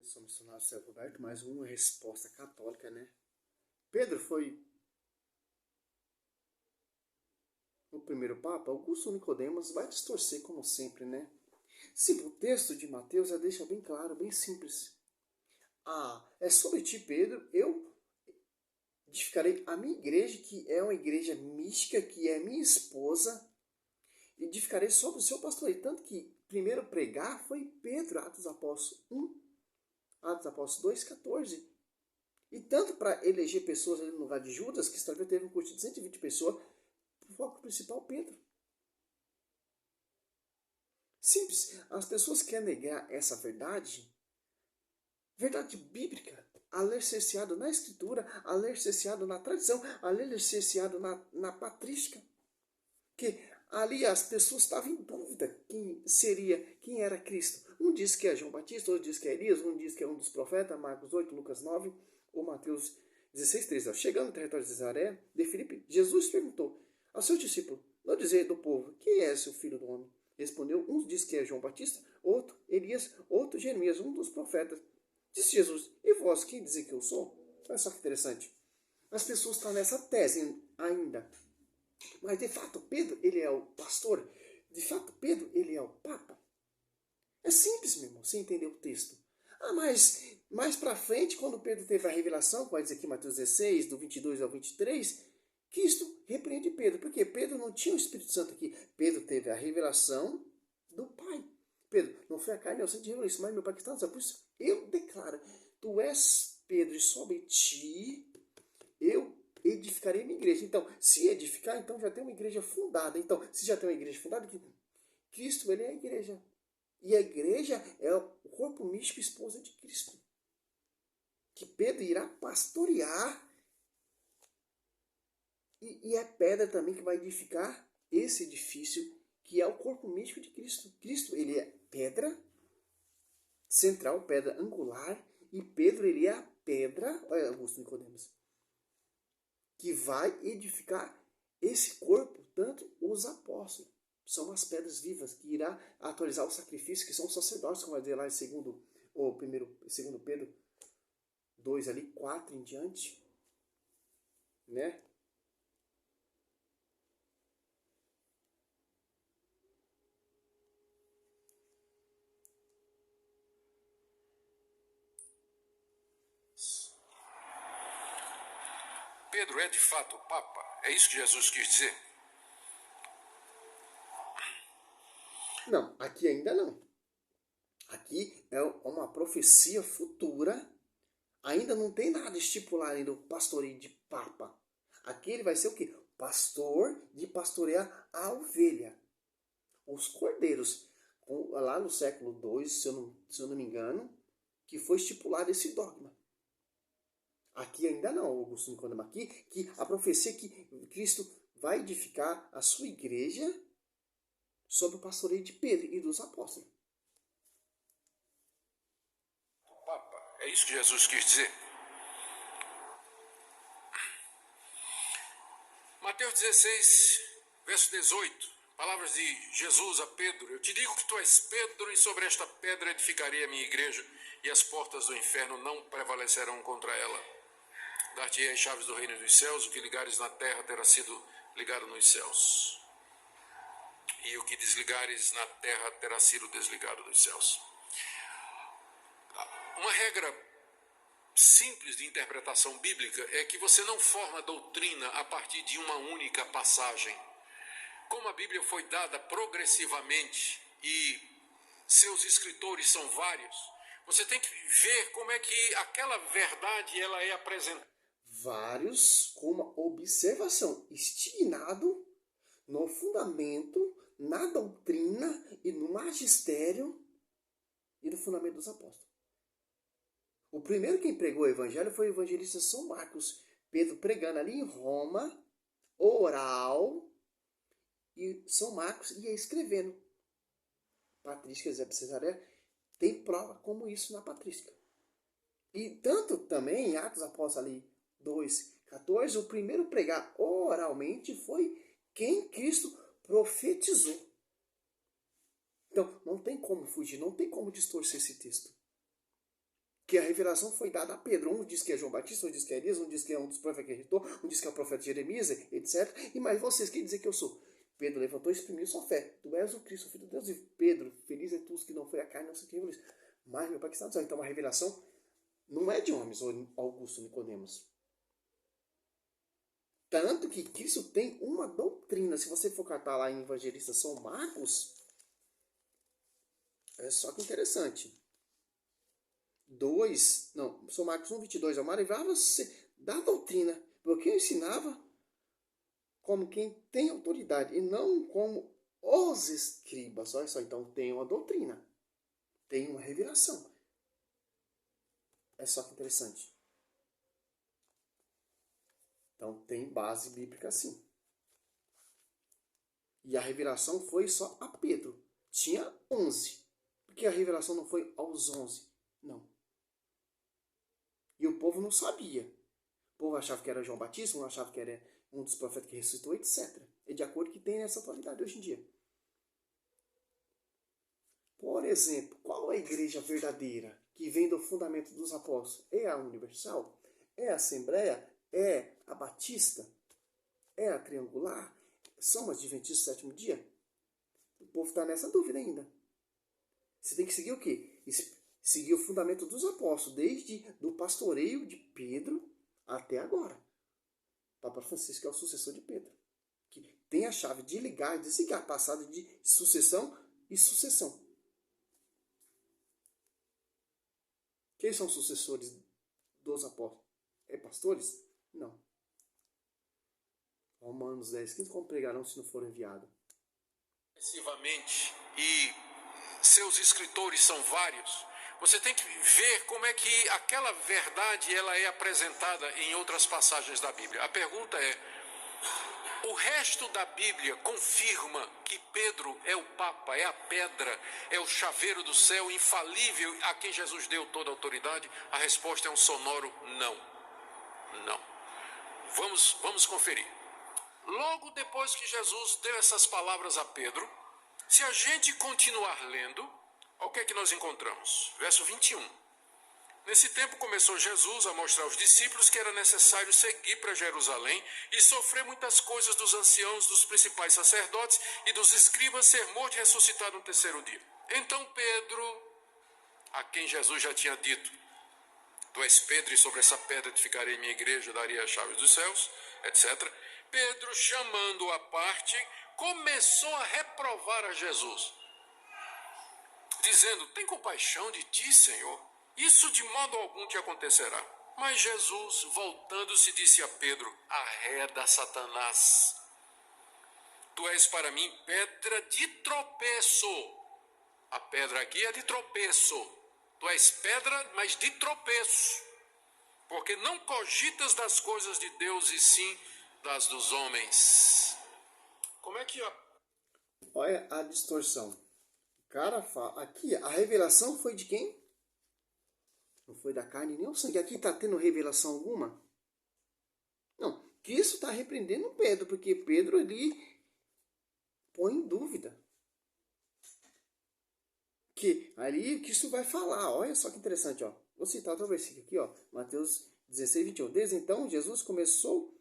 Sou missionário Céu Roberto, mais uma resposta católica, né? Pedro foi o primeiro Papa. Augusto Nicodemos vai distorcer como sempre, né? Sim, o texto de Mateus já deixa bem claro, bem simples. É sobre ti, Pedro, eu edificarei a minha igreja, que é uma igreja mística, que é minha esposa, e edificarei sobre o seu pastoreio. Tanto que primeiro pregar foi Pedro, Atos dos Apóstolos 1, Atos dos Apóstolos 2:14. E tanto para eleger pessoas ali no lugar de Judas, que talvez teve um curso de 120 pessoas, o foco principal, Pedro. Simples. As pessoas querem negar essa verdade bíblica, alicerciado na escritura, alicerciado na tradição, alicerciado na patrística. Que ali as pessoas estavam em dúvida quem era Cristo. Um diz que é João Batista, outro diz que é Elias, um diz que é um dos profetas, Marcos 8, Lucas 9, ou Mateus 16:3. Chegando no território de Cesaré de Filipe, Jesus perguntou ao seu discípulo: não dizer do povo, quem é esse o filho do homem? Respondeu: uns diz que é João Batista, outro Elias, outro Jeremias, um dos profetas. Disse Jesus: e vós, quem dizem que eu sou? Olha só que interessante. As pessoas estão nessa tese ainda. Mas de fato Pedro, ele é o pastor. De fato Pedro, ele é o Papa. É simples, meu irmão, você entender o texto. Mas mais para frente, quando Pedro teve a revelação, pode dizer aqui Mateus 16, do 22 ao 23, Cristo repreende Pedro. Porque Pedro não tinha o Espírito Santo aqui. Pedro teve a revelação do Pai. Pedro, não foi a carne, eu senti isso, mas meu Pai que está no céu. Por isso eu declaro, tu és Pedro e sobre ti eu edificarei minha igreja. Então, se edificar, então já tem uma igreja fundada. Então, se já tem uma igreja fundada, Cristo, ele é a igreja. E a igreja é o corpo místico esposa de Cristo. Que Pedro irá pastorear. E é pedra também que vai edificar esse edifício, que é o corpo místico de Cristo. Cristo, ele é pedra central, pedra angular. E Pedro, ele é a pedra, olha Augusto Nicodemos, que vai edificar esse corpo, tanto os apóstolos. São as pedras vivas que irá atualizar o sacrifício, que são os sacerdotes, como vai dizer lá em segundo Pedro 2 ali, 4 em diante, né? Pedro é de fato o Papa? É isso que Jesus quis dizer? Não, aqui ainda não. Aqui é uma profecia futura. Ainda não tem nada estipulado ainda o pastoreio de Papa. Aqui ele vai ser o quê? Pastor de pastorear a ovelha. Os cordeiros. Lá no século II, se eu não me engano, que foi estipulado esse dogma. Aqui ainda não, Augusto Nicodemo, aqui que a profecia que Cristo vai edificar a sua igreja sob o pastoreio de Pedro e dos apóstolos. O Papa, é isso que Jesus quis dizer? Mateus 16, verso 18, palavras de Jesus a Pedro: eu te digo que tu és Pedro, e sobre esta pedra edificarei a minha igreja, e as portas do inferno não prevalecerão contra ela. Dar-te-ei as chaves do reino dos céus, o que ligares na terra terá sido ligado nos céus, e o que desligares na terra terá sido desligado dos céus. Uma regra simples de interpretação bíblica é que você não forma doutrina a partir de uma única passagem. Como a Bíblia foi dada progressivamente e seus escritores são vários, você tem que ver como é que aquela verdade ela é apresentada. Vários com uma observação, estilado no fundamento, na doutrina e no magistério e no fundamento dos apóstolos. O primeiro quem pregou o evangelho foi o evangelista São Marcos. Pedro pregando ali em Roma, oral, e São Marcos ia escrevendo. Patrística Zé Cesaré tem prova como isso na patrística. E tanto também em Atos Apóstolos ali 2:14, o primeiro a pregar oralmente foi quem Cristo profetizou. Então, não tem como fugir, não tem como distorcer esse texto. Que a revelação foi dada a Pedro. Um diz que é João Batista, um diz que é Elias, um diz que é um dos profetas que rejeitou, um diz que é o profeta Jeremias, etc. E mais vocês, quem dizer que eu sou? Pedro levantou e exprimiu sua fé. Tu és o Cristo, o Filho de Deus. E Pedro, feliz é tu que não foi a carne, não se quem feliz. Mas meu pai que está no céu. Então a revelação não é de homens, Augusto Nicodemos. Tanto que Cristo tem uma doutrina. Se você for catar lá em Evangelista São Marcos, é só que interessante. São Marcos 1:22, maravilhava-se da doutrina, porque eu ensinava como quem tem autoridade e não como os escribas. Olha só, então tem uma doutrina, tem uma revelação. É só que interessante. Então tem base bíblica sim. E a revelação foi só a Pedro. Tinha 11. Porque a revelação não foi aos 11. Não. E o povo não sabia. O povo achava que era João Batista, um achava que era um dos profetas que ressuscitou, etc. É de acordo que tem nessa atualidade hoje em dia. Por exemplo, qual é a igreja verdadeira que vem do fundamento dos apóstolos? É a Universal? É a Assembleia? É a Batista? É a Triangular? São as Adventistas do sétimo dia? O povo está nessa dúvida ainda. Você tem que seguir o quê? Seguir o fundamento dos apóstolos, desde do pastoreio de Pedro até agora. Papa Francisco é o sucessor de Pedro, que tem a chave de ligar e desligar, passado de sucessão e sucessão. Quem são sucessores dos apóstolos? É pastores? Não. Romanos 10:15, como pregarão se não forem enviados? Excessivamente, e seus escritores são vários. Você tem que ver como é que aquela verdade ela é apresentada em outras passagens da Bíblia. A pergunta é: o resto da Bíblia confirma que Pedro é o Papa, é a pedra, é o chaveiro do céu infalível a quem Jesus deu toda a autoridade? A resposta é um sonoro não. Não. Vamos conferir. Logo depois que Jesus deu essas palavras a Pedro, se a gente continuar lendo, olha o que é que nós encontramos. Verso 21. Nesse tempo começou Jesus a mostrar aos discípulos que era necessário seguir para Jerusalém e sofrer muitas coisas dos anciãos, dos principais sacerdotes e dos escribas, ser morto e ressuscitado no terceiro dia. Então Pedro, a quem Jesus já tinha dito: tu és Pedro, e sobre essa pedra edificarei minha igreja, daria as chaves dos céus, etc. Pedro, chamando-o à parte, começou a reprovar a Jesus, dizendo: tem compaixão de ti, Senhor, isso de modo algum te acontecerá. Mas Jesus, voltando-se, disse a Pedro: arreda, Satanás, tu és para mim pedra de tropeço. A pedra aqui é de tropeço. Tu és pedra, mas de tropeço, porque não cogitas das coisas de Deus, e sim das dos homens. Como é que... Olha a distorção. O cara fala... Aqui, a revelação foi de quem? Não foi da carne nem o sangue. Aqui está tendo revelação alguma? Não. Cristo está repreendendo Pedro, porque Pedro ali põe em dúvida. Que ali Cristo vai falar. Olha só que interessante, ó. Vou citar outro versículo aqui, ó. Mateus 16:21. Desde então, Jesus começou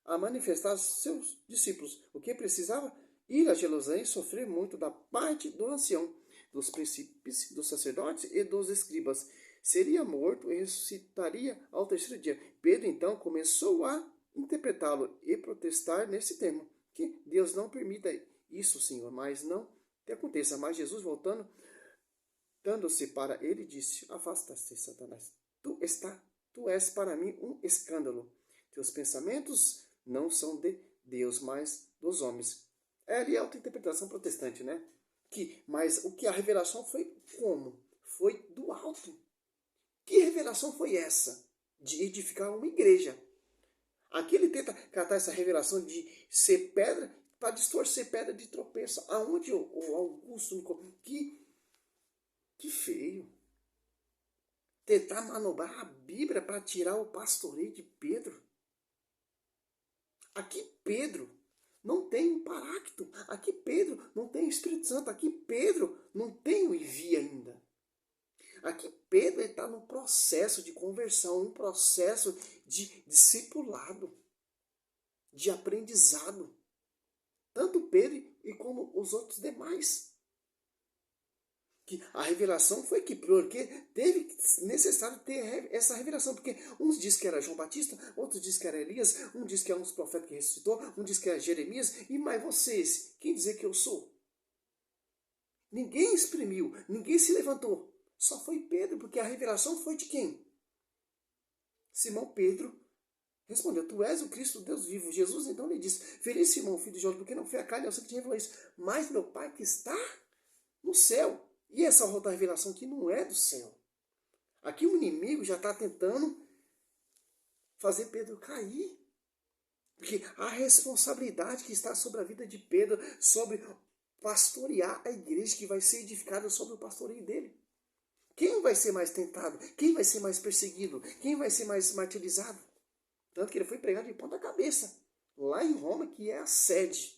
a manifestar aos seus discípulos o que precisava: ir a Jerusalém e sofrer muito da parte do ancião, dos príncipes, dos sacerdotes e dos escribas. Seria morto e ressuscitaria ao terceiro dia. Pedro então começou a interpretá-lo e protestar nesse termo: que Deus não permita isso, Senhor, mas não te aconteça. Mas Jesus, voltando, dando-se para ele, disse: afasta-te, Satanás. Tu és para mim um escândalo. Teus pensamentos não são de Deus, mas dos homens. É ali a autointerpretação protestante, né? Mas o que a revelação foi como? Foi do alto. Que revelação foi essa? De edificar uma igreja. Aqui ele tenta catar essa revelação de ser pedra para distorcer pedra de tropeço. Aonde o Augusto, que feio. Tentar manobrar a Bíblia para tirar o pastoreio de Pedro. Aqui Pedro não tem um paráclito. Aqui Pedro não tem o Espírito Santo. Aqui Pedro não tem o envio ainda. Aqui Pedro está num processo de conversão, um processo de discipulado, de aprendizado. Tanto Pedro e como os outros demais. Que a revelação foi que porque teve necessário ter essa revelação, porque uns diz que era João Batista, outros diz que era Elias, um diz que é um dos profetas que ressuscitou, um diz que é Jeremias, e mais vocês, quem dizer que eu sou? Ninguém exprimiu, ninguém se levantou, só foi Pedro, porque a revelação foi de quem? Simão Pedro respondeu, tu és o Cristo, Deus vivo. Jesus então lhe disse, feliz Simão, filho de Jonas, porque não foi a carne e o sangue que te revelou isso, mas meu Pai que está no céu. E essa outra revelação que não é do céu. Aqui o inimigo já está tentando fazer Pedro cair. Porque a responsabilidade que está sobre a vida de Pedro, sobre pastorear a igreja que vai ser edificada sobre o pastoreio dele. Quem vai ser mais tentado? Quem vai ser mais perseguido? Quem vai ser mais martirizado? Tanto que ele foi pregado de ponta cabeça. Lá em Roma, que é a sede.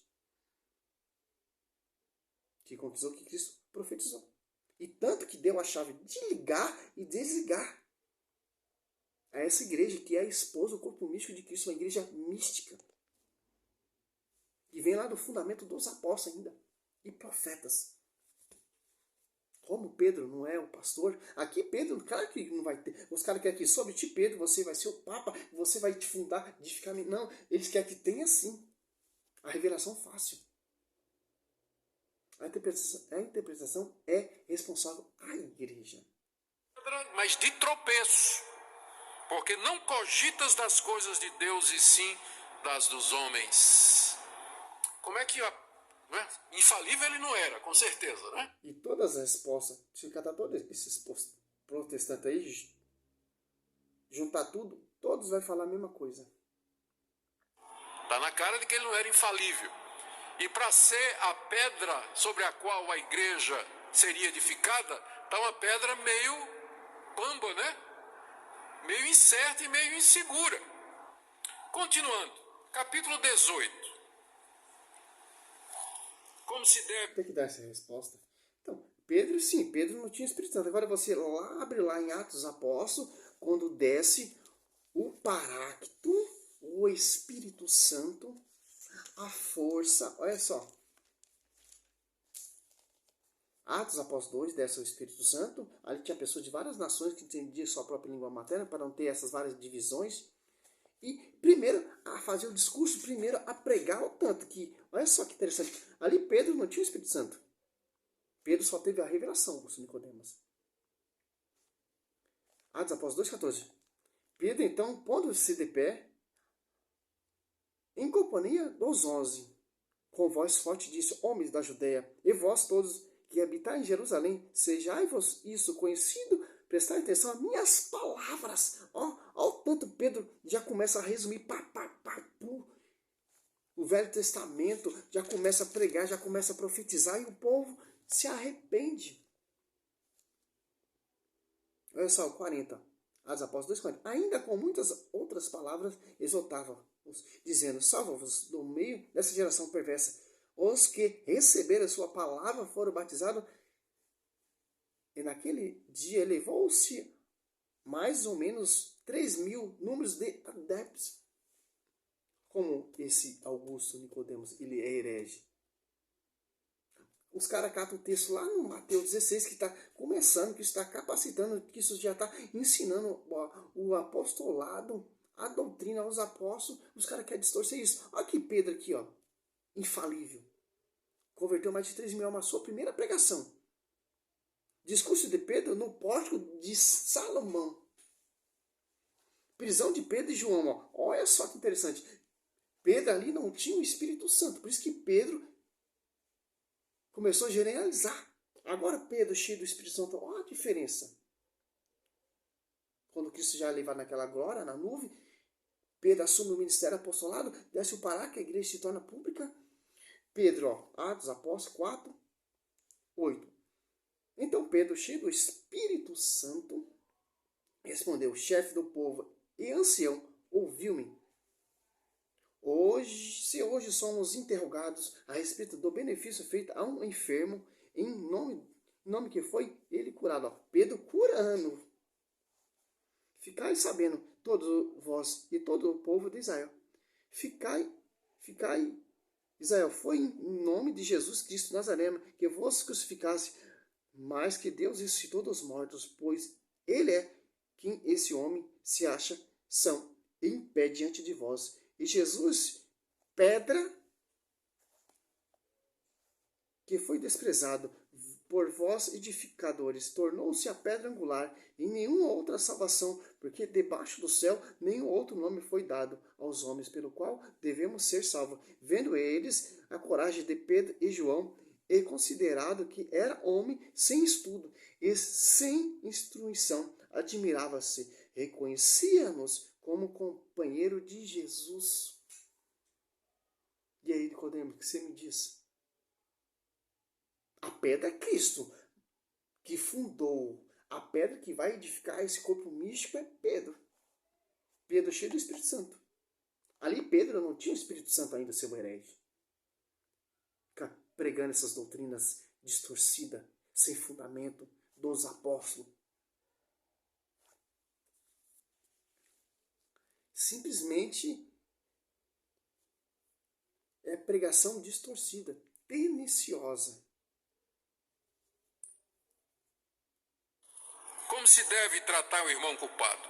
Que concretizou o que Cristo profetizou. E tanto que deu a chave de ligar e desligar a essa igreja, que é a esposa, o corpo místico de Cristo, uma igreja mística. Que vem lá do fundamento dos apóstolos ainda. E profetas. Como Pedro não é o pastor, aqui Pedro, claro que não vai ter. Os caras querem que sobre ti, Pedro, você vai ser o Papa, você vai te fundar, edificar. Não, eles querem que tenha sim. A revelação fácil. A interpretação é responsável à igreja. Mas de tropeço, porque não cogitas das coisas de Deus e sim das dos homens. Como é que né? Infalível ele não era, com certeza, né? E todas as respostas, se catar todos esses protestantes aí, juntar tudo, todos vão falar a mesma coisa. Está na cara de que ele não era infalível. E para ser a pedra sobre a qual a igreja seria edificada, está uma pedra meio bamba, né? Meio incerta e meio insegura. Continuando, capítulo 18. Como se deve... Tem que dar essa resposta. Então, Pedro, sim, Pedro não tinha Espírito Santo. Agora você abre lá em Atos dos Apóstolos, quando desce o Paráclito, o Espírito Santo, a força, olha só. Atos Apóstolos 2, desce o Espírito Santo. Ali tinha pessoas de várias nações que entendiam sua própria língua materna, para não ter essas várias divisões. E primeiro a fazer o discurso, primeiro a pregar o tanto que, olha só que interessante, ali Pedro não tinha o Espírito Santo. Pedro só teve a revelação com Nicodemos. Atos Apóstolos 2,14. Pedro então, pondo-se de pé, em companhia dos 11, com voz forte disse, homens da Judéia, e vós todos que habitais em Jerusalém, sejai-vos isso conhecido, prestai atenção às minhas palavras. Ó, o tanto Pedro já começa a resumir, o Velho Testamento, já começa a pregar, já começa a profetizar, e o povo se arrepende. Olha só, o 40. Atos Apóstolos 2,40. Ainda com muitas outras palavras, exortava-os, dizendo, salva-vos do meio dessa geração perversa. Os que receberam a sua palavra foram batizados. E naquele dia elevou-se mais ou menos 3.000 números de adeptos. Como esse Augusto Nicodemos, ele é herege. Os caras catam o texto lá no Mateus 16, que está começando, que está capacitando, que isso já está ensinando o apostolado, a doutrina aos apóstolos. Os caras querem distorcer isso. Olha aqui Pedro aqui, ó, infalível. Converteu mais de 3.000 almas na sua primeira pregação. Discurso de Pedro no pórtico de Salomão. Prisão de Pedro e João. Ó. Olha só que interessante. Pedro ali não tinha o Espírito Santo. Por isso que Pedro começou a generalizar. Agora Pedro, cheio do Espírito Santo, olha a diferença. Quando Cristo já é levado naquela glória, na nuvem, Pedro assume o ministério apostolado, desce o Pará, que a igreja se torna pública. Pedro, ó, Atos Apóstolos 4, 8. Então Pedro, cheio do Espírito Santo, respondeu, chefe do povo e ancião, ouviu-me. Se hoje somos interrogados a respeito do benefício feito a um enfermo em nome Nome que foi? Ele curado. Ó. Pedro curando. Ficai sabendo, todos vós e todo o povo de Israel. Ficai, Israel, foi em nome de Jesus Cristo Nazareno que vos crucificasse, mas que Deus ressuscitou dos mortos, pois ele é quem esse homem se acha são em pé diante de vós. E Jesus, pedra que foi desprezado por vós edificadores, tornou-se a pedra angular, e nenhuma outra salvação, porque debaixo do céu nenhum outro nome foi dado aos homens pelo qual devemos ser salvos. Vendo eles a coragem de Pedro e João, e considerado que era homem sem estudo e sem instrução, admirava-se, reconhecia-nos como companheiro de Jesus. E aí, Nicodemo, o que você me diz? A pedra é Cristo, que fundou. A pedra que vai edificar esse corpo místico é Pedro. Pedro cheio do Espírito Santo. Ali Pedro não tinha o Espírito Santo ainda, seu herege. Ficar pregando essas doutrinas distorcidas, sem fundamento, dos apóstolos. Simplesmente é pregação distorcida, perniciosa. Como se deve tratar o irmão culpado?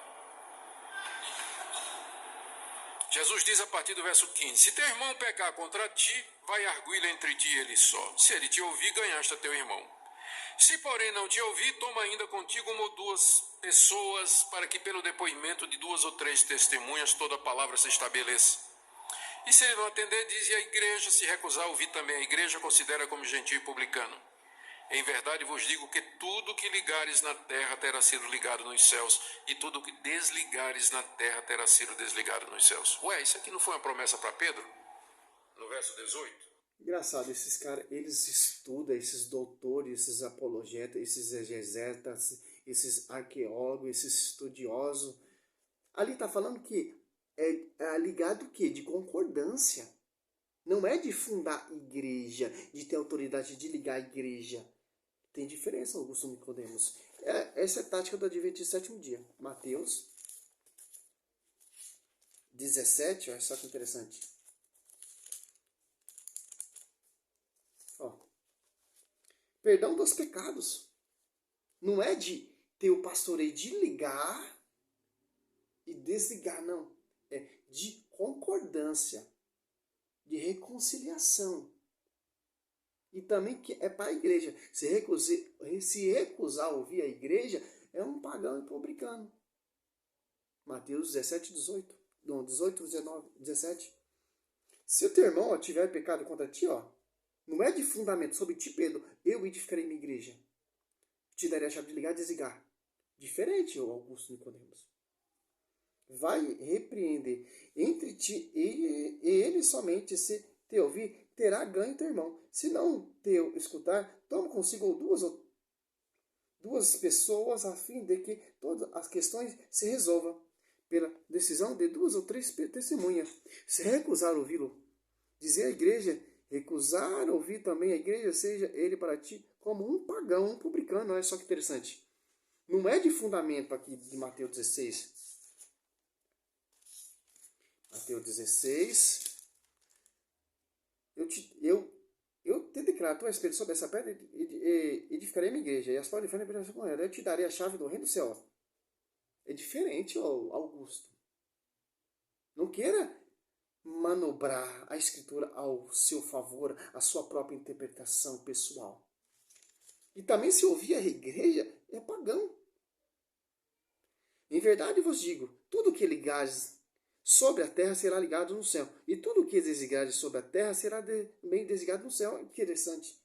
Jesus diz a partir do verso 15: se teu irmão pecar contra ti, vai arguí-lo entre ti e ele só. Se ele te ouvir, ganhaste a teu irmão. Se porém não te ouvir, toma ainda contigo uma ou duas pessoas, para que pelo depoimento de 2 ou 3 testemunhas toda a palavra se estabeleça. E se ele não atender, dize à igreja. Se recusar ouvir também a igreja, considera como gentil e publicano. Em verdade vos digo que tudo que ligares na terra terá sido ligado nos céus, e tudo que desligares na terra terá sido desligado nos céus. Ué, isso aqui não foi uma promessa para Pedro? No verso 18? Engraçado, esses caras, eles estudam, esses doutores, esses apologetas, esses exegetas, esses arqueólogos, esses estudiosos. Ali está falando que é ligado o quê? De concordância. Não é de fundar igreja, de ter autoridade de ligar a igreja. Tem diferença, Augusto Nicodemos. Essa é a tática do Adventista sétimo dia. Mateus 17, olha só que interessante. Ó. Perdão dos pecados. Não é de ter o pastoreio de ligar e desligar, não. É de concordância, de reconciliação. E também que é para a igreja. Se recusar a ouvir a igreja, é um pagão e publicano. Mateus 17, 18. Não, 18, 19, 17. Se o teu irmão tiver pecado contra ti, não é de fundamento sobre ti, Pedro, eu edificarei minha igreja. Te darei a chave de ligar e desligar. Diferente, Augusto Nicodemos. Vai repreender entre ti e ele somente, se te ouvir, terá ganho teu irmão. Se não te escutar, toma consigo duas pessoas, a fim de que todas as questões se resolvam pela decisão de 2 ou 3 testemunhas. Se recusar ouvi-lo, dizer à igreja, recusar ouvir também a igreja, seja ele para ti como um pagão, um publicano. Olha só que interessante. Não é de fundamento aqui de Mateus 16. Mateus 16. Eu te declaro a tua respeito sobre essa pedra e edificarei minha igreja, e as portas do inferno permanecerão com ela. Eu te darei a chave do reino do céu. É diferente, Augusto. Não queira manobrar a escritura ao seu favor, a sua própria interpretação pessoal. E também se ouvir a igreja, é pagão. Em verdade vos digo, tudo que ligares sobre a terra será ligado no céu, e tudo que desligares sobre a terra será bem desligado no céu. Interessante.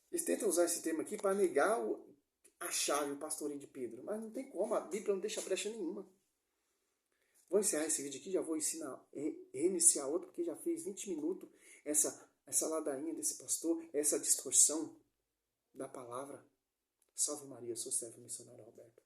Eles tentam usar esse termo aqui para negar a chave, o pastoreio de Pedro, mas não tem como, a Bíblia não deixa brecha nenhuma. Vou encerrar esse vídeo aqui, já vou reiniciar outro, porque já fez 20 minutos essa ladainha desse pastor, essa distorção da palavra. Salve Maria, eu sou servo missionário Roberto.